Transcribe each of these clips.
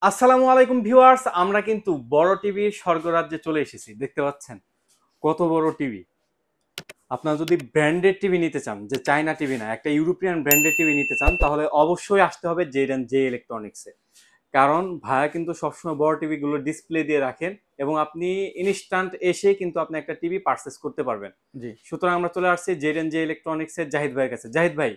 আসসালামু আলাইকুম ভিউয়ার্স, আমরা কিন্তু বড় টিভি স্বর্গরাজ্যে চলে এসেছি। দেখতে পাচ্ছেন কত বড় টিভি। আপনারা যদি ব্র্যান্ডেড টিভি নিতে চান, যে চায়না টিভি না, একটা ইউরোপিয়ান ব্র্যান্ডেড টিভি নিতে চান, তাহলে অবশ্যই আসতে হবে জেডেন জে ইলেকট্রনিক্সে। কারণ ভাইয়া কিন্তু সবসময় বড় টিভিগুলো ডিসপ্লে দিয়ে রাখেন এবং আপনি ইনস্ট্যান্ট এসে কিন্তু আপনি একটা টিভি পারচেস করতে পারবেন। জি, সুতরাং আমরা চলে আসছি জেডেন জে ইলেকট্রনিক্সের জাহিদ ভাইয়ের কাছে। জাহিদ ভাই,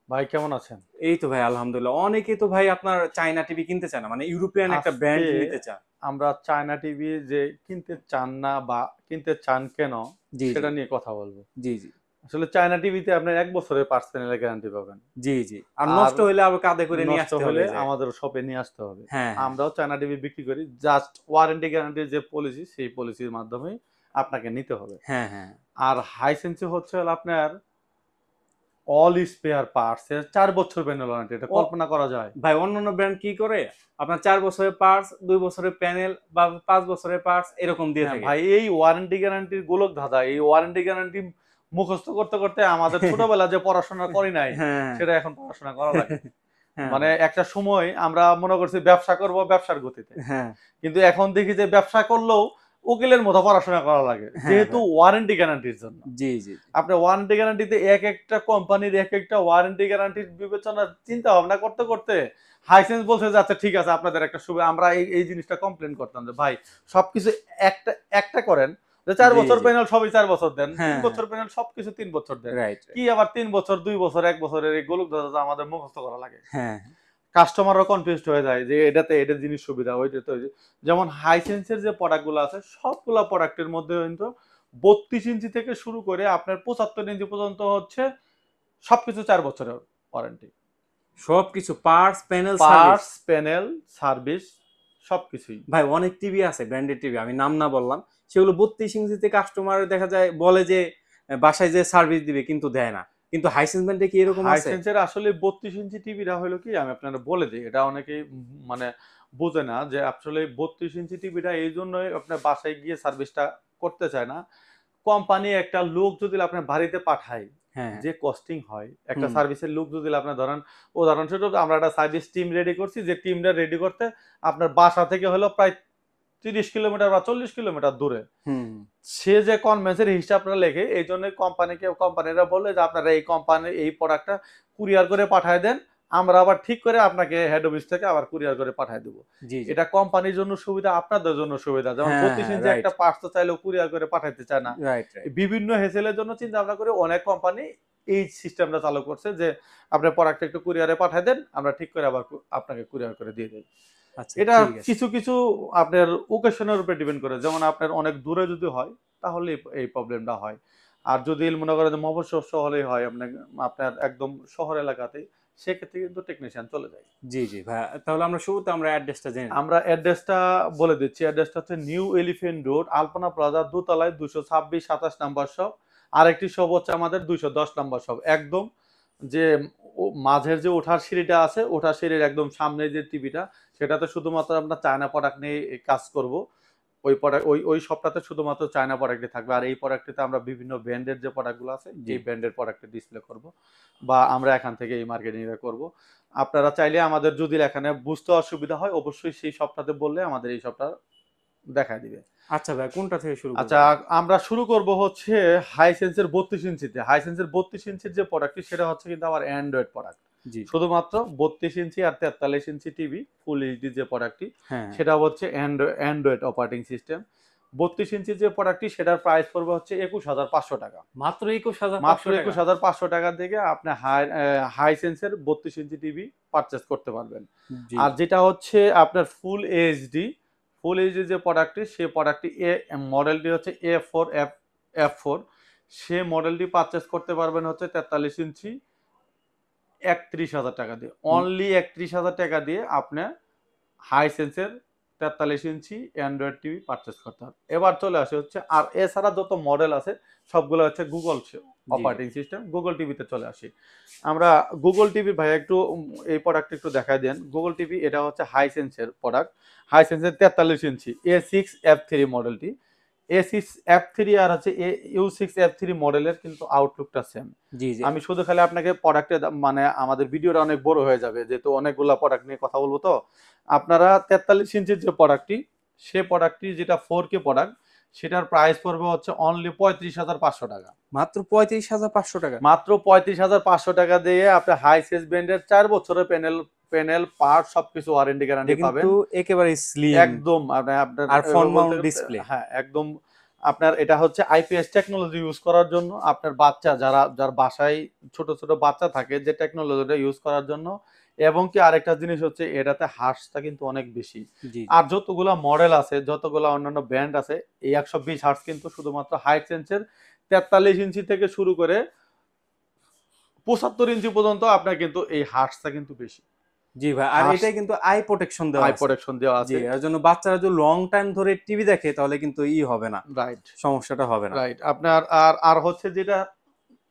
ভাই কেমন আছেন? এই তো ভাই আলহামদুলিল্লাহ। অনেকেই তো ভাই আপনার চায়না টিভি কিনতে চায় না, মানে ইউরোপিয়ান একটা আজকে ব্র্যান্ড নিতে চায়। আমরা চায়না টিভি যে কিনতে চান না বা কিনতে চান কেন জি জি সেটা নিয়ে কথা বলবো। জি জি আসলে চায়না টিভিতে আপনি ১ বছরের পার্টস প্যানেলের গ্যারান্টি পাবেন। জি জি। আর আর নষ্ট হইলে আবার কাঁধে করে নিয়ে নষ্ট আসতে হবে হলে যে। আমাদের শপে নিয়ে আসতে হবে। হ্যাঁ হ্যাঁ আমরাও চায়না টিভি বিক্রি করি। জাস্ট ওয়ারেন্টি গ্যারান্টির যে পলিসি সেই পলিসির মাধ্যমেই আপনাকে নিতে হবে। হ্যাঁ হ্যাঁ। আর হাইসেন্সি হচ্ছে হলো আপনার অল স্পেয়ার পার্টস এর ৪ বছর প্যানেল ওয়ারেন্টি। এটা ও কল্পনা করা যায়? ভাই, অন্যান্য ব্র্যান্ড কি করে, আপনার 4 বছরের পার্টস, 2 বছরের প্যানেল বা 5 বছরের পার্টস এরকম দিয়ে হ্যাঁ থাকে। ভাই, এই ওয়ারেন্টি গ্যারান্টির গোলক ধাঁধা, এই ওয়ারেন্টি গ্যারান্টি মুখস্থ করতে করতে আমাদের ছোটবেলা যে পড়াশোনা করি নাই হ্যাঁ সেটা এখন পড়াশোনা করা লাগে। হ্যাঁ মানে ভাই। একটা সময় আমরা মনে করছি ব্যবসা করব ব্যবসার গতিতে, হ্যাঁ কিন্তু এখন দেখি যে ব্যবসা করলেও উকিলের মতো পড়াশোনা করা লাগে, হ্যাঁ যেহেতু ভাই। ওয়ারেন্টি গ্যারান্টির জন্য। জি জি জি। আপনি ওয়ারেন্টি গ্যারান্টিতে এক একটা কোম্পানির এক একটা ওয়ারেন্টি গ্যারান্টির বিবেচনা চিন্তা ভাবনা করতে করতে হাইসেন্স বলছে যে আচ্ছা ঠিক আছে, আপনাদের একটা সুবিধা। আমরা এই জিনিসটা কমপ্লেন করতাম যে ভাই সবকিছু একটা একটা করেন, যে ৪ জি বছর জি। প্যানেল সবই ৪ বছর দেন, ৩ হ্যাঁ হ্যাঁ। বছর প্যানেল সবকিছু ৩ বছর দেন। রাইট কি রাইট। আবার ৩ বছর ২ বছর ১ বছরের এই গোলক ধাঁধা আমাদের মুখস্থ করা লাগে। হ্যাঁ কাস্টমাররা কনফিউজড হয়ে যায় যে এটাতে এটা জিনিস সুবিধা, ওইটাতে ওই। যেমন হাইসেন্সের যে প্রোডাক্টগুলো আছে সবগুলা প্রোডাক্টের মধ্যে কিন্তু ৩২ ইঞ্চি থেকে শুরু করে আপনার ৭৫ ইঞ্চি পর্যন্ত হচ্ছে সবকিছু ৪ বছরের ওয়ারেন্টি। সবকিছু parts, panel, service. Parts, panel, service সবকিছুই। ভাই অনেক টিভি আছে, ব্র্যান্ডেড টিভি, আমি নাম না বললাম, সেগুলো 32 ইঞ্চিতে কাস্টমার দেখা যায় বলে যে বাসায় যে সার্ভিস দিবে, কিন্তু দেয় না। কিন্তু হাইসেন্স ব্র্যান্ডে কি এরকম আছে? হাইসেন্সের আসলে ৩২ ইঞ্চি টিভিটা হলো কি, আমি আপনারা বলে দিই। এটা অনেকেই মানে বোঝে না যে আসলে ৩২ ইঞ্চি টিভিটা এইজন্যই আপনার বাসায় গিয়ে সার্ভিসটা করতে চায় না। কোম্পানি একটা লোক যদি আপনার বাড়িতে পাঠায়, হ্যাঁ হ্যাঁ। যে কস্টিং হয়, একটা হুম। সার্ভিসের লোক যদি আপনার ধরেন, উদাহরণস্বরূপ আমরা একটা সার্ভিস টিম রেডি করছি, যে টিমটা রেডি করতে আপনার বাসা থেকে হলো প্রায় ৩০ কিলোমিটার বা ৪০ কিলোমিটার দূরে। হুম। সে যে কনভেন্সের হিসাবটা লেখে, এই জন্য কোম্পানিরা বলে যে আপনারা এই কোম্পানির এই প্রোডাক্টটা কুরিয়ার করে পাঠায় দেন, আমরা আবার ঠিক করে আপনাকে হেড অফিস থেকে আবার কুরিয়ার করে পাঠায় দেবো। জি জি। এটা কোম্পানির জন্য সুবিধা, আপনাদের জন্য সুবিধা। যেমন হ্যাঁ ৩২ হ্যাঁ। ইঞ্চি রাইট একটা পার্টস তো চাইলেও কুরিয়ার করে পাঠাইতে চায় না। Right right. বিভিন্ন হেসেলের জন্য চিন্তা ভাবনা করে অনেক কোম্পানি এই সিস্টেমটা চালু করছে যে আপনার প্রোডাক্ট একটু কুরিয়ারে পাঠায় দেন, আমরা ঠিক করে আবার আপনাকে কুরিয়ার করে দিয়ে দেই। আচ্ছা এটা ঠিক আছে। কিছু আপনার ওকেশনের উপরে ডিপেন্ড করে। যেমন আপনার অনেক দূরে যদি হয় তাহলে এই প্রবলেমটা হয়। আর যদি মনে করেন যে মফস্বল শহরে হয়, আপনার একদম শহর এলাকাতে, সেক্ষেত্রে কিন্তু টেকনিশিয়ান চলে যায়। জি জি ভাই, তাহলে আমরা শুরুতে আমরা অ্যাড্রেসটা জেনে নিই। আমরা অ্যাড্রেসটা বলে দিচ্ছি। অ্যাড্রেসটা হচ্ছে নিউ এলিফ্যান্ট রোড, আলপনা প্লাজা, দোতলায় ২২৬-২৭ নাম্বার শপ। আরেকটি শপ হচ্ছে আমাদের ২১০ নাম্বার শপ। একদম যে মাঝের যে ওঠার সিঁড়িটা আছে, ওঠার সিঁড়ির একদম সামনে যে টিভিটা, সেটাতে শুধুমাত্র আমরা চায়না প্রোডাক্ট নিয়ে কাজ করব। ওই প্রোডাক্ট ওই শপটাতে শুধুমাত্র চায়না প্রোডাক্টই থাকবে। আর এই প্রোডাক্টটিতে আমরা বিভিন্ন ব্র্যান্ডের যে প্রোডাক্টগুলো আছে, জি। এই ব্র্যান্ডের প্রোডাক্টটা ডিসপ্লে করব, বা আমরা এখান থেকে এই মার্কেটিংটা করব। আপনারা চাইলে আমাদের যদি এখানে বুঝতে অসুবিধা হয়, অবশ্যই সেই শপটাতে বললে আমাদের এই শপটা দেখায় দিবে। আচ্ছা ভাই, কোনটা থেকে শুরু করবো আচ্ছা, আমরা? আমরা শুরু করব হচ্ছে হাইসেন্সের ৩২ ইঞ্চিতে। হাইসেন্সের ৩২ ইঞ্চির যে প্রোডাক্টটি, সেটা হচ্ছে কিন্তু আমার অ্যান্ড্রয়েড প্রোডাক্ট। জি। শুধুমাত্র ৩২ ইঞ্চি আর ৪৩ ইঞ্চি টিভি ফুল এইচডি যে প্রোডাক্টটি, হ্যাঁ হ্যাঁ। সেটা হচ্ছে অ্যান্ড্রয়েড অপারেটিং সিস্টেম। ৩২ ইঞ্চির যে প্রোডাক্টটি, সেটার প্রাইস পড়বে হচ্ছে ২১,৫০০ টাকা। মাত্র একুশ হাজার মাত্র পাঁচশো টাকা ২১,৫০০ টাকা থেকে আপনি হাইসেন্সের ৩২ ইঞ্চি টিভি পারচেজ করতে পারবেন। জি আর জি। যেটা হচ্ছে আপনার ফুল এইচডি যে প্রোডাক্টটি, সেই প্রোডাক্টটি মডেলটি হচ্ছে এ4 এফ4। সে মডেলটি পারচেজ করতে পারবেন হচ্ছে ৪৩ ইঞ্চি ৩১,০০০ টাকা দিয়ে। হুম। অনলি ৩১,০০০ টাকা দিয়ে আপনি হাইসেন্সের ৪৩ ইঞ্চি অ্যান্ড্রয়েড টিভি পারচেজ করতে হবে। এবার চলে আসে হচ্ছে, আর এছাড়া যত মডেল আছে সবগুলো হচ্ছে গুগল জি জি। অপারেটিং সিস্টেম, গুগল টিভিতে চলে আসি। আমরা গুগল টিভি ভাই একটু এই প্রোডাক্ট একটু দেখায় দেন। গুগল টিভি এটা হচ্ছে হাইসেন্সের প্রোডাক্ট। হাইসেন্সের ৪৩ ইঞ্চি A6 F3 মডেলটি। A6F3 আর হচ্ছে U6F3 মডেলের কিন্তু আউটলুকটা সেম। জি জি আমি শুধু খালি আপনাকে প্রোডাক্টের মানে আমাদের ভিডিওটা অনেক বড় হয়ে যাবে যেহেতু অনেকগুলা প্রোডাক্ট নিয়ে কথা বলবো, তো আপনারা 43 ইঞ্চির যে প্রোডাক্টটি, সে প্রোডাক্টটি যেটা 4K প্রোডাক্ট, সেটার প্রাইস পড়বে হচ্ছে অনলি 35,500 টাকা। মাত্র 35,500 টাকা। মাত্র 35,500 টাকা দিয়ে আপনি হাই সেস ব্র্যান্ডের 4 বছরের প্যানেল পার্ট সবকিছু ওয়ারেন্টি এটা গ্যারান্টি পাবেন। কিন্তু একেবারে স্লিম একদম আপনার আর ফোন বলতে মাউন্ট গেলে ডিসপ্লে। হ্যাঁ একদম। আপনার এটা হচ্ছে আইপিএস টেকনোলজি ইউজ করার জন্য, আপনার বাচ্চা যার বাসায় ছোট ছোট বাচ্চা থাকে, যে টেকনোলজিটা ইউজ করার জন্য। এবং কি আরেকটা জিনিস হচ্ছে এটাতে হার্টসটা কিন্তু অনেক বেশি। জি আর যতগুলা মডেল আছে, যতগুলা অন্যান্য ব্র্যান্ড আছে, এই 120 হার্টস কিন্তু শুধুমাত্র হাইসেন্সের 43 ইঞ্চি থেকে শুরু করে 75 ইঞ্চি পর্যন্ত আপনার কিন্তু এই হার্টসটা কিন্তু বেশি। জি ভাই, আর হার্টস এটাই কিন্তু আই প্রোটেকশন দেওয়া আই আছে। প্রোটেকশন দেওয়া জি, আছে। এর জন্য বাচ্চারা যদি লং টাইম ধরে টিভি দেখে তাহলে কিন্তু হবে না, রাইট সমস্যাটা হবে না। রাইট। আপনার আর আর হচ্ছে যেটা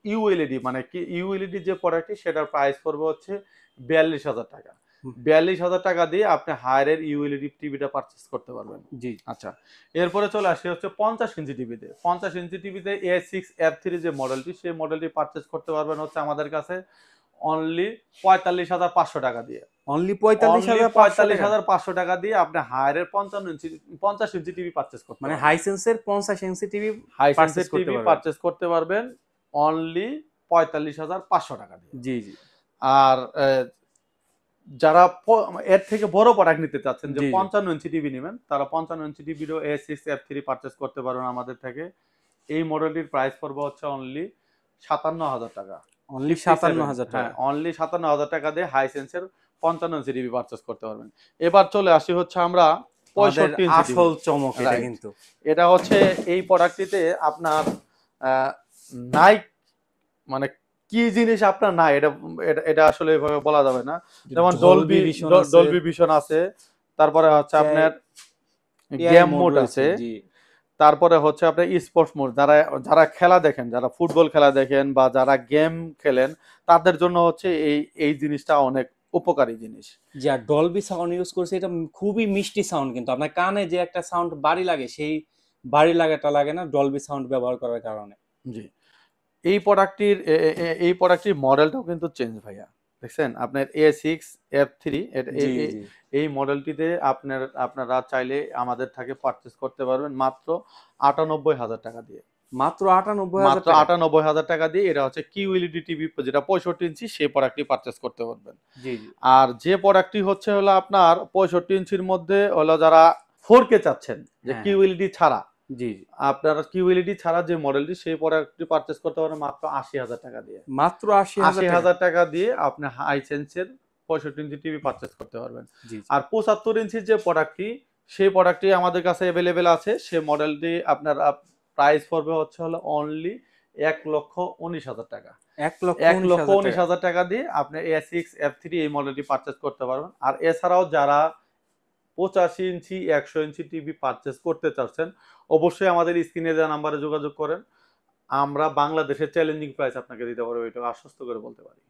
ইউএলইডি, মানে কি ইউএলইডি যে প্রোডাক্টটি, সেটার প্রাইস পড়বে হচ্ছে 42,000 টাকা। হুম। 42,000 টাকা দিয়ে আপনি হায়ারের ইউএলইডি টিভিটা পারচেস করতে পারবেন। জি আচ্ছা, এরপরে চলে আসি হচ্ছে 50 ইঞ্চি টিভিতে। 50 ইঞ্চি টিভিতে A6F3 যে মডেলটি, সেই মডেলটি পারচেস করতে পারবেন হচ্ছে আমাদের কাছে অনলি 45,500 টাকা দিয়ে। অনলি অনলি 45,500 45,500 টাকা দিয়ে আপনি হায়ারের 50 ইঞ্চি টিভি পারচেস করতে মানে পারবেন। হাইসেন্সের 50 ইঞ্চি টিভি হাইসেন্সের করতে টিভি পারবেন। পারচেস করতে পারবেন অনলি 45,500 টাকা দিয়ে। জি জি আর যারা এর থেকে বড় প্রোডাক্ট নিতে চাচ্ছেন, যে জি জি 55 ইঞ্চি টিভি নেবেন, তারা 55 ইঞ্চি টিভিরও A6F3 পারচেস করতে পারবেন আমাদের থেকে। এই মডেলটির প্রাইস পড়বে হচ্ছে অনলি 57,000 টাকা। অনলি 57, 57,000 হ্যাঁ টাকা। অনলি 57,000 টাকা দিয়ে হাইসেন্সের 55 ইঞ্চি টিভি পারচেস করতে পারবেন। এবার চলে আসি হচ্ছে আমরা আমাদের 65 ইঞ্চি টিভি। আসল চমক এটা রাইট। কিন্তু। এটা হচ্ছে এই প্রোডাক্টটিতে আপনার নাই, মানে কি জিনিস আপনার নাই, এটা এটা এটা আসলে এভাবে বলা যাবে না। যেমন ডলবি ভিশন আছে, ডলবি ভিশন আছে, তারপরে হচ্ছে আপনার এআই গেম মোড মোড রয়েছে। আছে, জি তারপরে হচ্ছে আপনার স্পোর্টস মোড। যারা যারা খেলা দেখেন, যারা ফুটবল খেলা দেখেন বা যারা গেম খেলেন, তাদের জন্য হচ্ছে এই জিনিসটা অনেক উপকারী জিনিস। জি, আর ডলবি সাউন্ড ইউজ করছে, এটা খুবই মিষ্টি সাউন্ড, কিন্তু আপনার কানে যে একটা সাউন্ড বাড়ি লাগে সেই বাড়ি লাগাটা লাগে না ডলবি সাউন্ড ব্যবহার করার কারণে। জি, এই প্রোডাক্টটির মডেলটাও কিন্তু চেঞ্জ ভাইয়া। দেখছেন আপনার A6F3, জি জি এই মডেলটিতে আপনারা চাইলে আমাদের থেকে পারচেস করতে পারবেন মাত্র 98,000 টাকা দিয়ে। মাত্র 98,000 মাত্র টাকা। 98,000 টাকা দিয়ে এটা হচ্ছে কিউএলইডি টিভি, যেটা 65 ইঞ্চি, সেই প্রোডাক্টটি পারচেস করতে পারবেন। জি জি আর যে প্রোডাক্টটি হচ্ছে হলো আপনার 65 ইঞ্চির মধ্যে হলো, যারা 4K চাচ্ছেন, যে হ্যাঁ কিউএলইডি ছাড়া, জি আপনারা কিউএলইডি ছাড়া যে মডেলটি, সেই প্রোডাক্টটি পারচেস করতে পারেন মাত্র 80,000 টাকা দিয়ে। মাত্র 80,000 টাকা। 80,000 টাকা দিয়ে আপনি হাইসেন্সের 65 ইঞ্চি টিভি পারচেস করতে পারবেন। জি আর 75 ইঞ্চির যে প্রোডাক্টটি, সেই প্রোডাক্টটি আমাদের কাছে অ্যাভেলেবেল আছে। সেই মডেলটি আপনার প্রাইস পড়বে হচ্ছে হলো অনলি 1,19,000 টাকা। 1,19,000 টাকা। 1,19,000 টাকা দিয়ে আপনি A6F3 এই মডেলটি পারচেস করতে পারবেন। আর এছাড়াও যারা 85 ইঞ্চি 100 ইঞ্চি টিভি পারচেস করতে চাচ্ছেন, অবশ্যই আমাদের স্ক্রিনে দেওয়া নাম্বারে যোগাযোগ করেন। আমরা বাংলাদেশের চ্যালেঞ্জিং প্রাইস আপনাকে দিতে পারবো, এটা আশ্বস্ত করে বলতে পারি।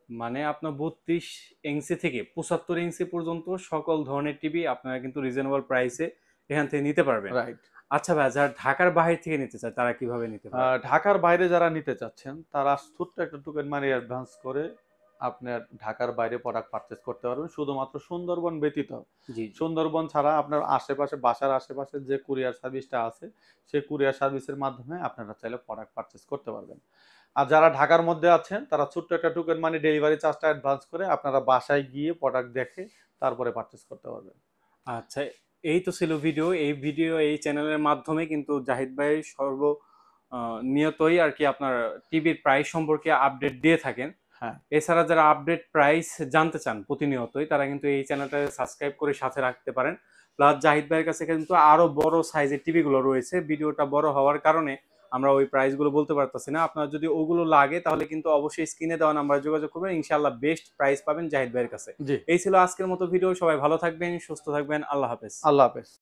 মানে আপনার 32 ইঞ্চি থেকে 75 ইঞ্চি পর্যন্ত সকল ধরনের টিভি আপনারা কিন্তু রিজনেবল প্রাইসে এখান থেকে নিতে পারবেন। রাইট। আচ্ছা ভাই, যারা ঢাকার বাইরে থেকে নিতে চায় তারা কিভাবে নিতে পারবে? ঢাকার বাইরে যারা নিতে চাচ্ছেন, তারা ছোট্ট একটা টোকেন মানি অ্যাডভান্স করে আপনার ঢাকার বাইরে প্রোডাক্ট পারচেস করতে পারবেন, শুধুমাত্র সুন্দরবন ব্যতীত। জি সুন্দরবন ছাড়া আপনার আশেপাশে, বাসার আশেপাশে যে কুরিয়ার সার্ভিসটা আছে, সেই কুরিয়ার সার্ভিসের মাধ্যমে আপনারা চাইলে প্রোডাক্ট পারচেস করতে পারবেন। আর যারা ঢাকার মধ্যে আছেন, তারা ছোট্ট একটা টোকেন মানি ডেলিভারি চার্জটা অ্যাডভান্স করে আপনারা বাসায় গিয়ে প্রোডাক্ট দেখে তারপরে পারচেস করতে পারবেন। আচ্ছা, এই তো ছিল ভিডিও। এই চ্যানেলের মাধ্যমে কিন্তু জাহিদ ভাই নিয়তই আর কি আপনার টিভির প্রাইস সম্পর্কে আপডেট দিয়ে থাকেন। হ্যাঁ, এছাড়া যারা আপডেট প্রাইস জানতে চান প্রতিনিয়তই, তারা কিন্তু এই চ্যানেলটা সাবস্ক্রাইব করে সাথে রাখতে পারেন। প্লাস জাহিদ ভাইয়ের কাছে কিন্তু আরো বড় সাইজের টিভি গুলো রয়েছে। ভিডিওটা বড় হওয়ার কারণে আমরা ওই প্রাইস গুলো বলতে পারতেছি না। আপনার যদি ওগুলো লাগে তাহলে কিন্তু অবশ্যই স্ক্রিনে দেওয়া নাম্বারে যোগাযোগ করবেন, ইনশাআল্লাহ বেস্ট প্রাইস পাবেন জাহিদ ভাইয়ের কাছে। জি, এই ছিল আজকের মতো ভিডিও। সবাই ভালো থাকবেন, সুস্থ থাকবেন। আল্লাহ হাফেজ। আল্লাহ হাফেজ।